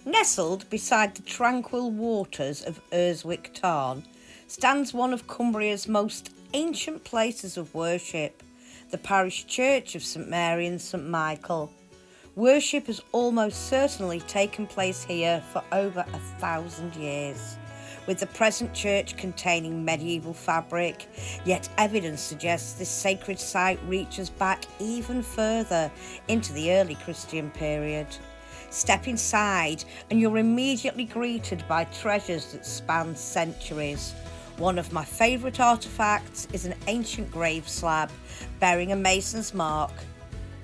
Nestled beside the tranquil waters of Urswick Tarn stands one of Cumbria's most ancient places of worship, the parish church of St Mary and St Michael. Worship has almost certainly taken place here for over 1,000 years, with the present church containing medieval fabric, yet evidence suggests this sacred site reaches back even further into the early Christian period. Step inside and you're immediately greeted by treasures that span centuries. One of my favourite artefacts is an ancient grave slab bearing a mason's mark,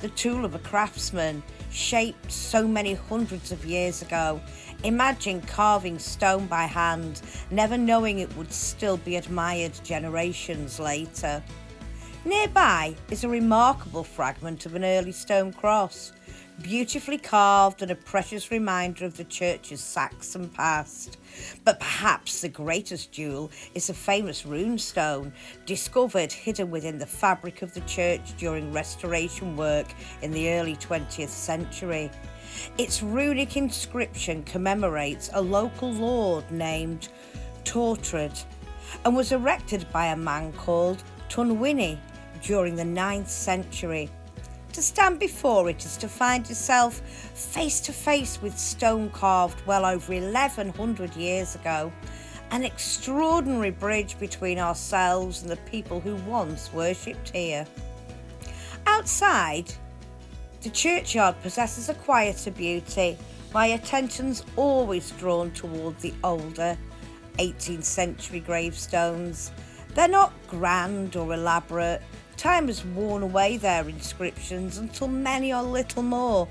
the tool of a craftsman, shaped so many hundreds of years ago. Imagine carving stone by hand, never knowing it would still be admired generations later. Nearby is a remarkable fragment of an early stone cross, beautifully carved and a precious reminder of the church's Saxon past. But perhaps the greatest jewel is a famous rune-stone, discovered hidden within the fabric of the church during restoration work in the early 20th century. Its runic inscription commemorates a local lord named Churchyard and was erected by a man called Cumbrian during the 9th century. To stand before it is to find yourself face to face with stone carved well over 1,100 years ago, an extraordinary bridge between ourselves and the people who once worshipped here. Outside, the churchyard possesses a quieter beauty. My attention's always drawn toward the older 18th century gravestones. They're not grand or elaborate. Time has worn away their inscriptions until many are little more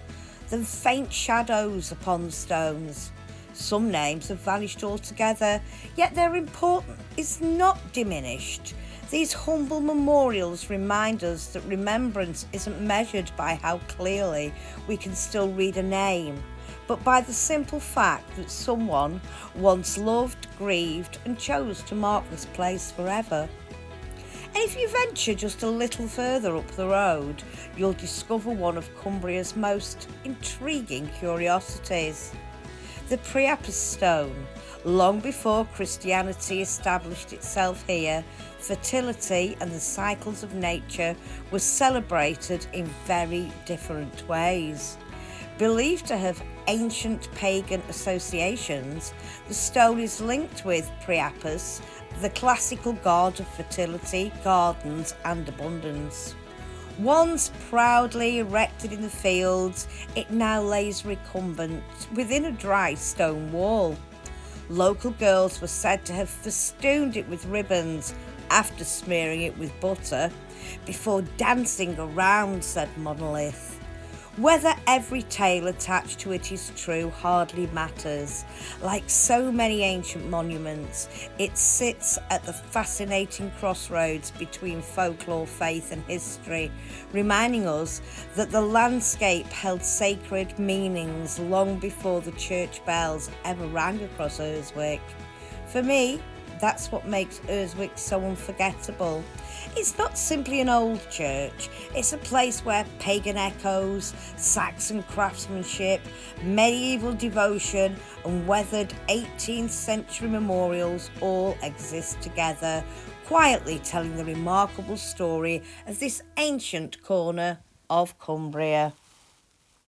than faint shadows upon the stones. Some names have vanished altogether, yet their importance is not diminished. These humble memorials remind us that remembrance isn't measured by how clearly we can still read a name, but by the simple fact that someone once loved, grieved, and chose to mark this place forever. And if you venture just a little further up the road, you'll discover one of Cumbria's most intriguing curiosities. The Priapus stone. Long before Christianity established itself here, fertility and the cycles of nature were celebrated in very different ways. Believed to have ancient pagan associations, the stone is linked with Priapus, the classical god of fertility, gardens and abundance. Once proudly erected in the fields, it now lays recumbent within a dry stone wall. Local girls were said to have festooned it with ribbons after smearing it with butter before dancing around said monolith. Whether every tale attached to it is true hardly matters. Like so many ancient monuments, it sits at the fascinating crossroads between folklore, faith and history, reminding us that the landscape held sacred meanings long before the church bells ever rang across Urswick. For me, that's what makes Urswick so unforgettable. It's not simply an old church, it's a place where pagan echoes, Saxon craftsmanship, medieval devotion and weathered 18th century memorials all exist together, quietly telling the remarkable story of this ancient corner of Cumbria.